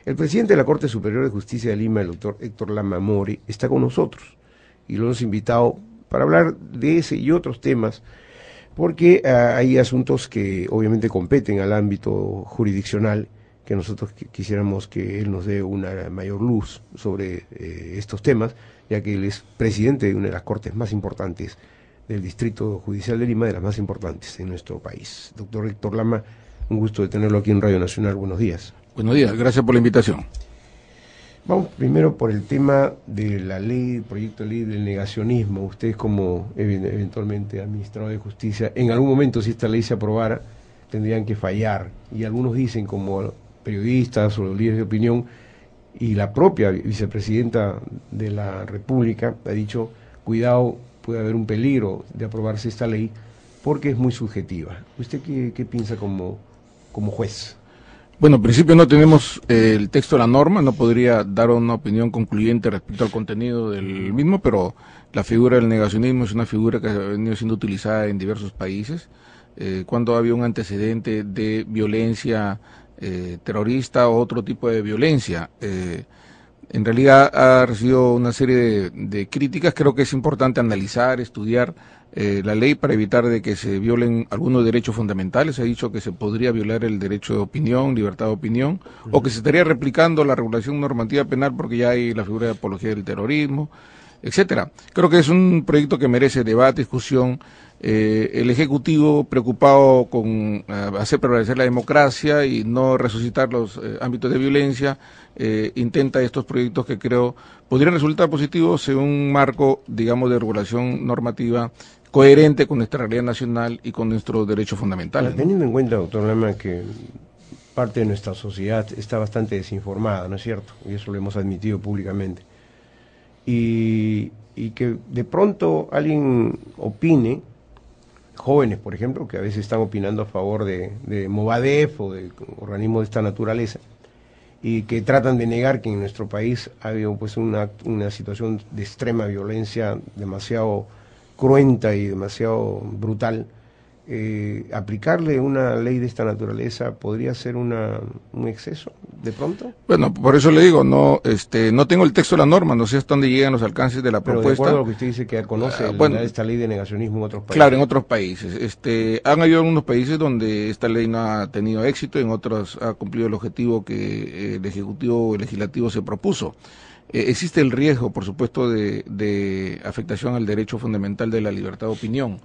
El presidente de la Corte Superior de Justicia de Lima, el doctor Héctor Lama Mori, está con nosotros y lo hemos invitado para hablar de ese y otros temas, porque hay asuntos que obviamente competen al ámbito jurisdiccional, que nosotros quisiéramos que él nos dé una mayor luz sobre estos temas, ya que él es presidente de una de las cortes más importantes del Distrito Judicial de Lima, de las más importantes en nuestro país. Doctor Héctor Lama, un gusto de tenerlo aquí en Radio Nacional. Buenos días. Buenos días, gracias por la invitación. Vamos primero por el tema de la ley, el proyecto de ley del negacionismo. Ustedes, como eventualmente administrador de justicia, en algún momento, si esta ley se aprobara, tendrían que fallar. Y algunos dicen, como periodistas o los líderes de opinión, y la propia vicepresidenta de la República ha dicho, cuidado, puede haber un peligro de aprobarse esta ley, porque es muy subjetiva. ¿Usted qué piensa como juez? Bueno, en principio no tenemos el texto de la norma, no podría dar una opinión concluyente respecto al contenido del mismo, pero la figura del negacionismo es una figura que ha venido siendo utilizada en diversos países. Cuando había un antecedente de violencia terrorista o otro tipo de violencia, en realidad ha recibido una serie de críticas. Creo que es importante analizar, estudiar la ley para evitar de que se violen algunos derechos fundamentales. Se ha dicho que se podría violar el derecho de opinión, libertad de opinión, o que se estaría replicando la regulación normativa penal porque ya hay la figura de apología del terrorismo, etcétera. Creo que es un proyecto que merece debate, discusión. El Ejecutivo, preocupado con hacer prevalecer la democracia y no resucitar los ámbitos de violencia, intenta estos proyectos que creo podrían resultar positivos en un marco, digamos, de regulación normativa coherente con nuestra realidad nacional y con nuestros derechos fundamentales. Teniendo en cuenta, doctor Lama, que parte de nuestra sociedad está bastante desinformada, ¿no es cierto? Y eso lo hemos admitido públicamente. Y que de pronto alguien opine, jóvenes, por ejemplo, que a veces están opinando a favor de Movadef o de organismos de esta naturaleza, y que tratan de negar que en nuestro país ha habido pues una situación de extrema violencia demasiado cruenta y demasiado brutal. ¿Aplicarle una ley de esta naturaleza podría ser un exceso de pronto? Bueno, por eso le digo, no tengo el texto de la norma, no sé hasta dónde llegan los alcances de la propuesta. Pero de acuerdo a lo que usted dice que conoce esta ley de negacionismo en otros países. Claro, en otros países. Han habido algunos países donde esta ley no ha tenido éxito, en otros ha cumplido el objetivo que el Ejecutivo o el Legislativo se propuso. Existe el riesgo, por supuesto, de afectación al derecho fundamental de la libertad de opinión.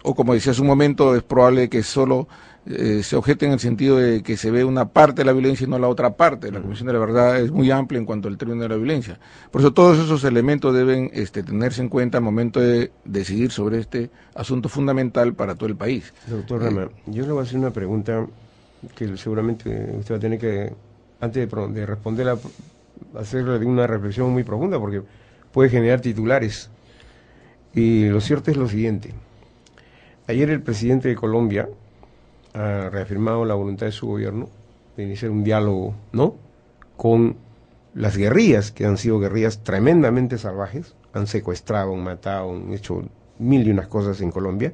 O como decía hace un momento, es probable que solo se objete en el sentido de que se ve una parte de la violencia y no la otra parte. La Comisión de la Verdad es muy amplia en cuanto al término de la violencia. Por eso todos esos elementos deben tenerse en cuenta al momento de decidir sobre este asunto fundamental para todo el país. Doctor Rama, yo le voy a hacer una pregunta que seguramente usted va a tener que, antes de responderla, hacerle una reflexión muy profunda, porque puede generar titulares. Y lo cierto es lo siguiente. Ayer el presidente de Colombia ha reafirmado la voluntad de su gobierno de iniciar un diálogo, ¿no?, con las guerrillas, que han sido guerrillas tremendamente salvajes, han secuestrado, han matado, han hecho mil y unas cosas en Colombia,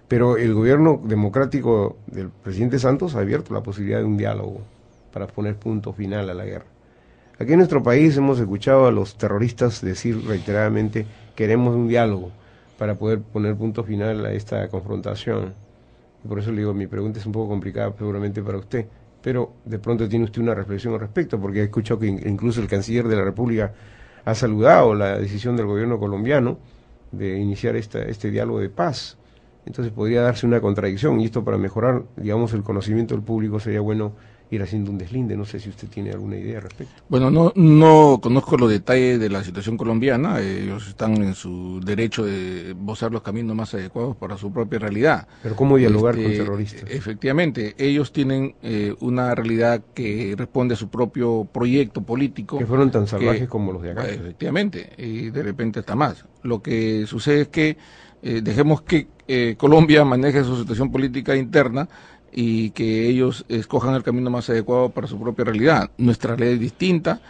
pero el gobierno democrático del presidente Santos ha abierto la posibilidad de un diálogo para poner punto final a la guerra. Aquí en nuestro país hemos escuchado a los terroristas decir reiteradamente, queremos un diálogo para poder poner punto final a esta confrontación. Y por eso le digo, mi pregunta es un poco complicada seguramente para usted, pero de pronto tiene usted una reflexión al respecto, porque he escuchado que incluso el canciller de la República ha saludado la decisión del gobierno colombiano de iniciar este diálogo de paz. Entonces podría darse una contradicción, y esto, para mejorar, digamos, el conocimiento del público, sería bueno ir haciendo un deslinde. No sé si usted tiene alguna idea al respecto. Bueno, no conozco los detalles de la situación colombiana. Ellos están en su derecho de bozar los caminos más adecuados para su propia realidad. Pero ¿cómo dialogar con terroristas? Efectivamente, ellos tienen una realidad que responde a su propio proyecto político. Que fueron tan salvajes como los de acá. Efectivamente, y de repente hasta más. Lo que sucede es que dejemos que Colombia maneje su situación política interna y que ellos escojan el camino más adecuado para su propia realidad. Nuestra ley es distinta,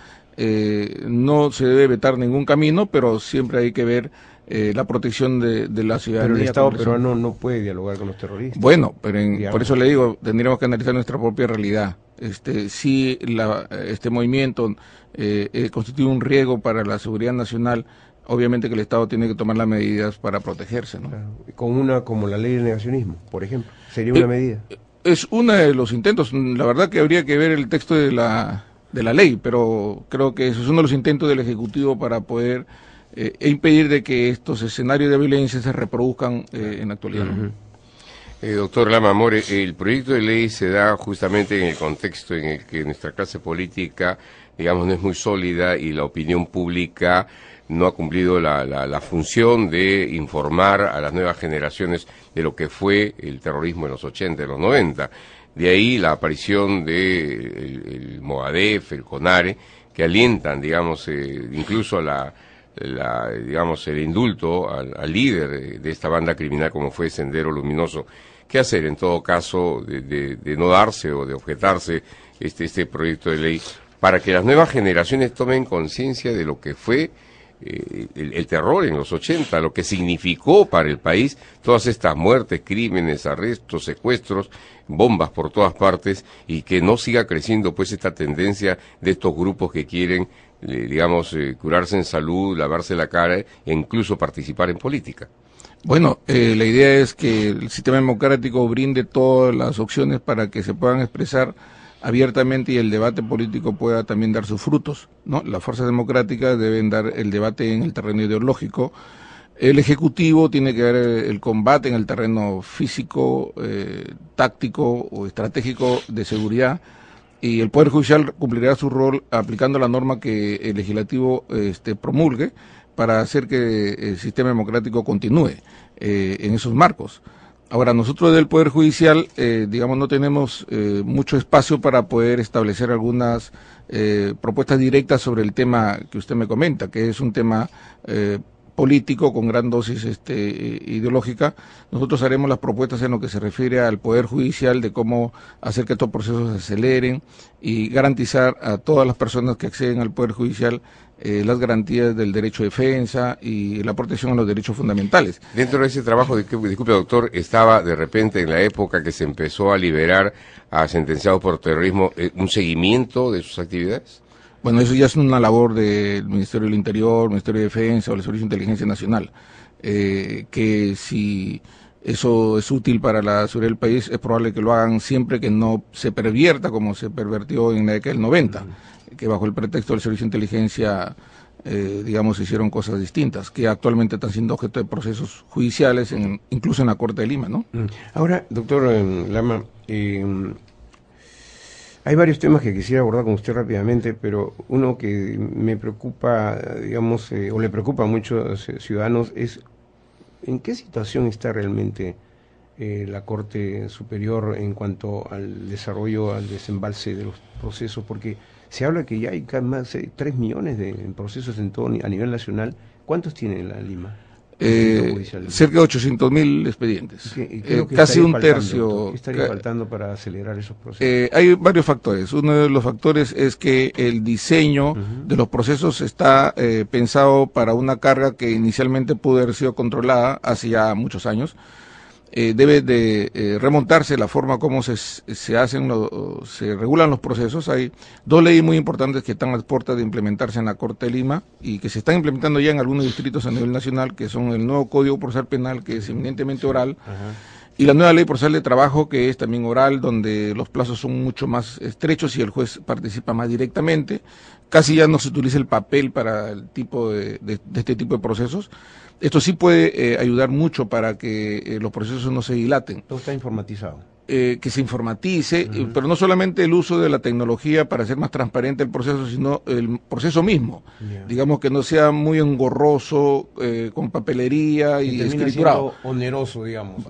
no se debe vetar ningún camino, pero siempre hay que ver la protección de la ciudadanía. Pero el Estado peruano no puede dialogar con los terroristas. Bueno, pero por eso le digo, tendríamos que analizar nuestra propia realidad. si este movimiento constituye un riesgo para la seguridad nacional, obviamente que el Estado tiene que tomar las medidas para protegerse, ¿no? Claro. Con una como la ley de negacionismo, por ejemplo, sería una medida. Es uno de los intentos. La verdad que habría que ver el texto de la ley, pero creo que eso es uno de los intentos del Ejecutivo para poder impedir de que estos escenarios de violencia se reproduzcan en la actualidad. Doctor Lama More, el proyecto de ley se da justamente en el contexto en el que nuestra clase política, digamos, no es muy sólida y la opinión pública no ha cumplido la función de informar a las nuevas generaciones de lo que fue el terrorismo en los 80 y los 90. De ahí la aparición de el Movadef, el CONARE, que alientan, digamos, incluso digamos, el indulto al líder de esta banda criminal como fue Sendero Luminoso. ¿Qué hacer en todo caso de no darse o de objetarse este proyecto de ley para que las nuevas generaciones tomen conciencia de lo que fue el terror en los 80, lo que significó para el país todas estas muertes, crímenes, arrestos, secuestros, bombas por todas partes, y que no siga creciendo pues esta tendencia de estos grupos que quieren, digamos, curarse en salud, lavarse la cara e incluso participar en política? Bueno, la idea es que el sistema democrático brinde todas las opciones para que se puedan expresar abiertamente y el debate político pueda también dar sus frutos, ¿no? Las fuerzas democráticas deben dar el debate en el terreno ideológico. El Ejecutivo tiene que dar el combate en el terreno físico, táctico o estratégico de seguridad, y el Poder Judicial cumplirá su rol aplicando la norma que el Legislativo promulgue para hacer que el sistema democrático continúe en esos marcos. Ahora, nosotros del Poder Judicial, digamos, no tenemos mucho espacio para poder establecer algunas propuestas directas sobre el tema que usted me comenta, que es un tema político con gran dosis ideológica. Nosotros haremos las propuestas en lo que se refiere al Poder Judicial de cómo hacer que estos procesos se aceleren y garantizar a todas las personas que acceden al Poder Judicial las garantías del derecho de defensa y la protección a los derechos fundamentales. Dentro de ese trabajo, disculpe doctor, estaba de repente en la época que se empezó a liberar a sentenciados por terrorismo, un seguimiento de sus actividades. Bueno, eso ya es una labor del Ministerio del Interior, Ministerio de Defensa o el Servicio de Inteligencia Nacional, que si eso es útil para la seguridad del país, es probable que lo hagan siempre que no se pervierta como se pervertió en la década del 90, que bajo el pretexto del Servicio de Inteligencia, digamos, se hicieron cosas distintas, que actualmente están siendo objeto de procesos judiciales, incluso en la Corte de Lima, ¿no? Ahora, doctor Lama, hay varios temas que quisiera abordar con usted rápidamente, pero uno que me preocupa, digamos, o le preocupa a muchos ciudadanos es ¿en qué situación está realmente la Corte Superior en cuanto al desarrollo, al desembalse de los procesos? Porque se habla que ya hay más de 3 millones de procesos en todo a nivel nacional. ¿Cuántos tiene la Lima? Cerca de 800.000 expedientes. Casi un tercio. ¿Qué estaría faltando para acelerar esos procesos? Hay varios factores. Uno de los factores es que el diseño de los procesos está pensado para una carga que inicialmente pudo haber sido controlada hace ya muchos años. Debe de remontarse la forma como se regulan los procesos. Hay 2 leyes muy importantes que están a las puertas de implementarse en la Corte de Lima y que se están implementando ya en algunos distritos a nivel nacional, que son el nuevo Código Procesal Penal, que es eminentemente oral, y la nueva Ley Procesal de Trabajo, que es también oral, donde los plazos son mucho más estrechos y el juez participa más directamente. Casi ya no se utiliza el papel para el tipo de este tipo de procesos. Esto sí puede ayudar mucho para que los procesos no se dilaten. Todo está informatizado. Que se informatice, pero no solamente el uso de la tecnología para hacer más transparente el proceso, sino el proceso mismo. Digamos que no sea muy engorroso, con papelería y escriturado. Oneroso, digamos.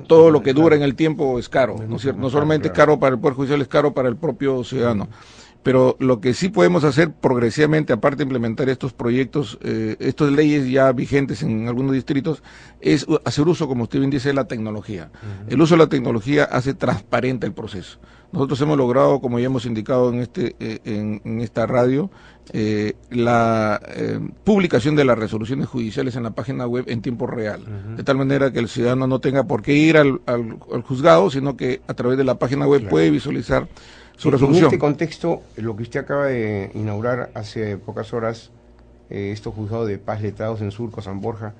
Todo lo que dura en el tiempo es caro, ¿no es cierto? No solamente es caro para el Poder Judicial, es caro para el propio ciudadano. Pero lo que sí podemos hacer progresivamente, aparte de implementar estos proyectos, estas leyes ya vigentes en algunos distritos, es hacer uso, como usted bien dice, de la tecnología. El uso de la tecnología hace transparente el proceso. Nosotros hemos logrado, como ya hemos indicado en esta radio, la publicación de las resoluciones judiciales en la página web en tiempo real, de tal manera que el ciudadano no tenga por qué ir al juzgado, sino que a través de la página web puede visualizar su resolución. En este contexto, lo que usted acaba de inaugurar hace pocas horas, estos juzgados de paz letrados en Surco, San Borja,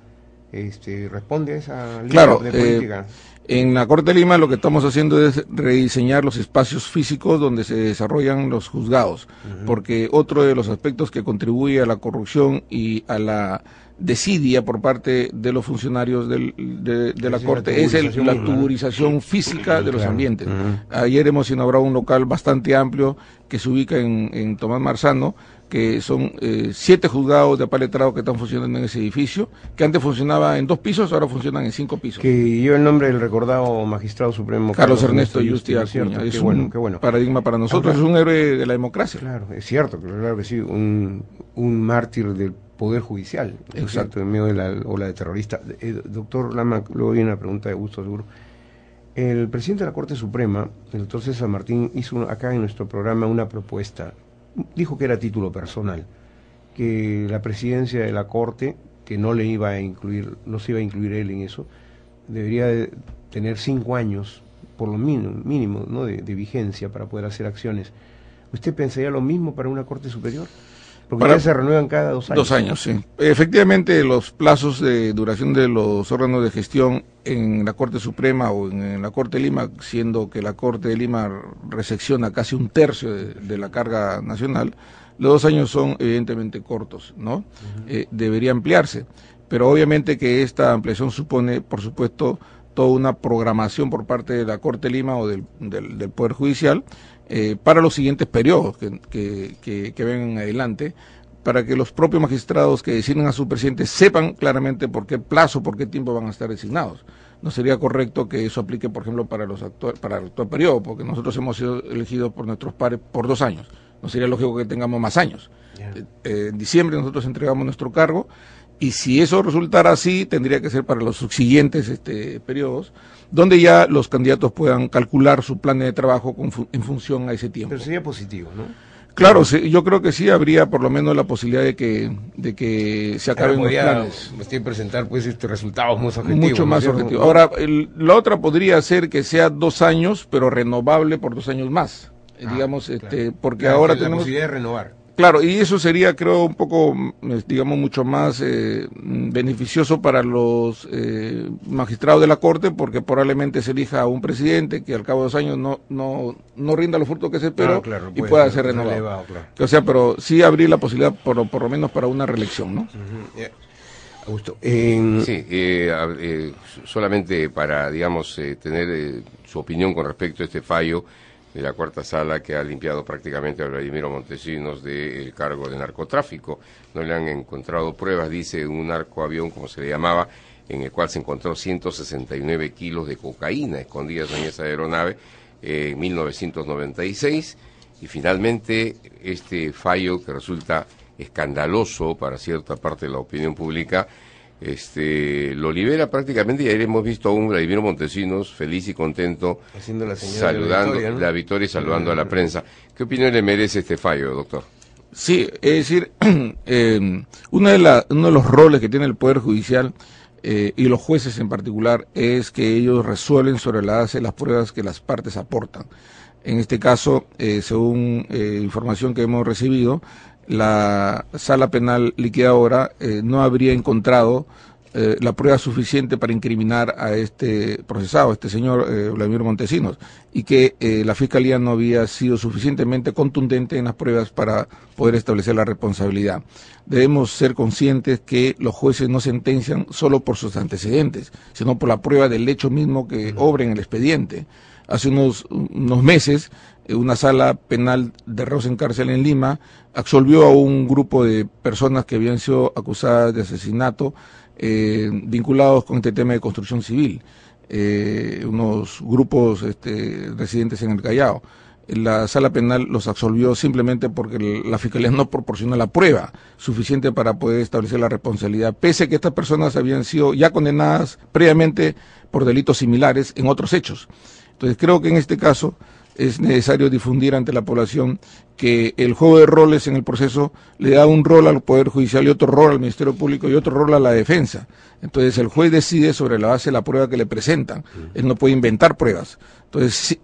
¿responde a esa línea de política? En la Corte de Lima lo que estamos haciendo es rediseñar los espacios físicos donde se desarrollan los juzgados, porque otro de los aspectos que contribuye a la corrupción y a la desidia por parte de los funcionarios de la Corte es la tuburización física de los ambientes. Ayer hemos inaugurado un local bastante amplio que se ubica en Tomás Marzano, que son 7 juzgados de apaletrado que están funcionando en ese edificio, que antes funcionaba en 2 pisos, ahora funcionan en 5 pisos. Que lleva el nombre del recordado magistrado supremo Carlos Ernesto Yusti Acuña. Es un paradigma para nosotros, es un héroe de la democracia. Claro, es cierto, claro que sí, un mártir del Poder Judicial. Exacto. En medio de la ola de terrorista. Doctor Lama, luego viene una pregunta de gusto, seguro. El presidente de la Corte Suprema, el doctor César Martín, hizo acá en nuestro programa una propuesta. Dijo que era título personal, que la presidencia de la Corte, que no le iba a incluir, no se iba a incluir él en eso, debería de tener 5 años, por lo mínimo, ¿no? de vigencia para poder hacer acciones. ¿Usted pensaría lo mismo para una Corte Superior? Porque ya se renuevan cada 2 años. 2 años, sí. Efectivamente, los plazos de duración de los órganos de gestión en la Corte Suprema o en la Corte de Lima, siendo que la Corte de Lima resecciona casi 1/3 de la carga nacional, los 2 años son evidentemente cortos, ¿no? Debería ampliarse, pero obviamente que esta ampliación supone, por supuesto, toda una programación por parte de la Corte de Lima o del Poder Judicial para los siguientes periodos que vengan adelante, para que los propios magistrados que designen a su presidente sepan claramente por qué plazo, por qué tiempo van a estar designados. No sería correcto que eso aplique, por ejemplo, para el actual periodo, porque nosotros hemos sido elegidos por nuestros pares por 2 años. No sería lógico que tengamos más años. En diciembre nosotros entregamos nuestro cargo, y si eso resultara así, tendría que ser para los subsiguientes periodos, donde ya los candidatos puedan calcular su plan de trabajo en función a ese tiempo. Pero sería positivo, ¿no? Claro, sí, yo creo que sí habría por lo menos la posibilidad de que se acaben los planes. Presentar pues resultados más objetivos. Mucho más objetivos. Ahora, la otra podría ser que sea 2 años, pero renovable por 2 años más. Digamos, claro. Porque claro, ahora tenemos la posibilidad de renovar. Claro, y eso sería, creo, un poco, digamos, mucho más beneficioso para los magistrados de la Corte, porque probablemente se elija a un presidente que al cabo de 2 años no rinda los frutos que se esperó y pueda ser renovado. Claro. O sea, pero sí abrir la posibilidad, por lo menos para una reelección, ¿no? Augusto. Sí, solamente para, digamos, tener su opinión con respecto a este fallo de la cuarta sala que ha limpiado prácticamente a Vladimiro Montesinos del cargo de narcotráfico. No le han encontrado pruebas, dice, un narcoavión, como se le llamaba, en el cual se encontró 169 kilos de cocaína escondidas en esa aeronave en 1996, y finalmente este fallo que resulta escandaloso para cierta parte de la opinión pública, lo libera prácticamente, y ayer hemos visto a un Vladimiro Montesinos feliz y contento saludando la victoria y saludando a la prensa. ¿Qué opinión le merece este fallo, doctor? Sí, es decir, uno de los roles que tiene el Poder Judicial y los jueces en particular es que ellos resuelven sobre la base de las pruebas que las partes aportan. En este caso, según información que hemos recibido, la sala penal liquidadora no habría encontrado la prueba suficiente para incriminar a este procesado, a este señor Vladimiro Montesinos, y que la Fiscalía no había sido suficientemente contundente en las pruebas para poder establecer la responsabilidad. Debemos ser conscientes que los jueces no sentencian solo por sus antecedentes, sino por la prueba del hecho mismo que obra en el expediente. Hace unos meses, una sala penal de reos en cárcel en Lima absolvió a un grupo de personas que habían sido acusadas de asesinato vinculados con este tema de construcción civil, unos grupos residentes en el Callao. La sala penal los absolvió simplemente porque la Fiscalía no proporcionó la prueba suficiente para poder establecer la responsabilidad, pese a que estas personas habían sido ya condenadas previamente por delitos similares en otros hechos. Entonces creo que en este caso es necesario difundir ante la población que el juego de roles en el proceso le da un rol al Poder Judicial y otro rol al Ministerio Público y otro rol a la defensa. Entonces el juez decide sobre la base de la prueba que le presentan. Él no puede inventar pruebas. Entonces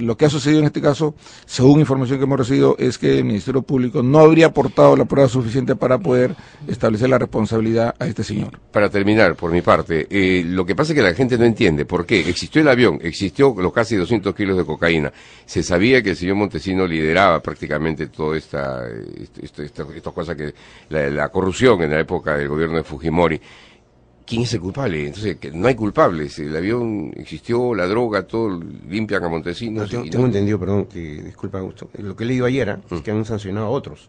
lo que ha sucedido en este caso, según información que hemos recibido, es que el Ministerio Público no habría aportado la prueba suficiente para poder establecer la responsabilidad a este señor. Para terminar, por mi parte, lo que pasa es que la gente no entiende por qué. Existió el avión, existió los casi 200 kilos de cocaína. Se sabía que el señor Montesino lideraba prácticamente toda esta cosa que la corrupción en la época del gobierno de Fujimori. ¿Quién es el culpable? Entonces, que no hay culpables. El avión existió, la droga, todo, limpian a Montesinos. No, tengo entendido, perdón, que disculpa, Augusto. Lo que he leído ayer es que han sancionado a otros.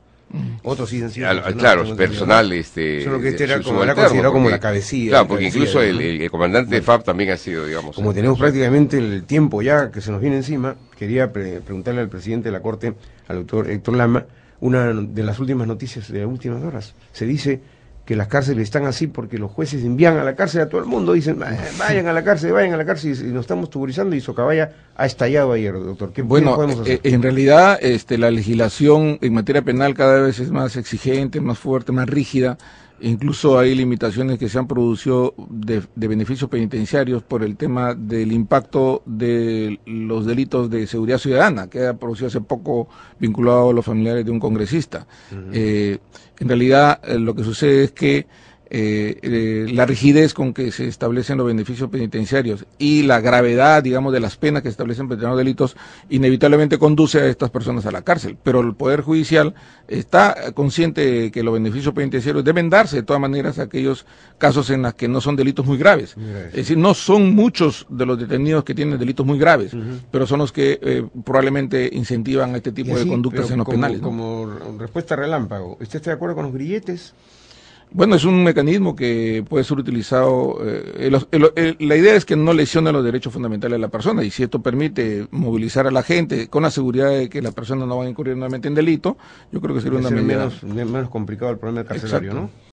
Otros sí han sido sancionados. Claro, personal, solo que este era considerado como la cabecilla. Claro, porque incluso el comandante de FAP también ha sido, digamos... Como tenemos prácticamente el tiempo ya que se nos viene encima, quería preguntarle al presidente de la Corte, al doctor Héctor Lama, una de las últimas noticias de las últimas horas. Se dice que las cárceles están así porque los jueces envían a la cárcel a todo el mundo, dicen, vayan a la cárcel, y nos estamos tuburizando, y Socabaya ha estallado ayer, doctor. ¿Qué podemos hacer? En realidad, la legislación en materia penal cada vez es más exigente, más fuerte, más rígida. Incluso hay limitaciones que se han producido de beneficios penitenciarios por el tema del impacto de los delitos de seguridad ciudadana, que ha producido hace poco vinculado a los familiares de un congresista. En realidad, lo que sucede es que la rigidez con que se establecen los beneficios penitenciarios y la gravedad, digamos, de las penas que se establecen por determinados delitos, inevitablemente conduce a estas personas a la cárcel. Pero el Poder Judicial está consciente de que los beneficios penitenciarios deben darse de todas maneras a aquellos casos en los que no son delitos muy graves. Es decir, no son muchos de los detenidos que tienen delitos muy graves, pero son los que probablemente incentivan a este tipo de conductas en los penales, ¿no? Como respuesta relámpago, ¿usted está de acuerdo con los grilletes? Bueno, es un mecanismo que puede ser utilizado. La idea es que no lesione los derechos fundamentales de la persona, y si esto permite movilizar a la gente con la seguridad de que la persona no va a incurrir nuevamente en delito, yo creo que sería una medida menos complicado el problema carcelario, ¿no?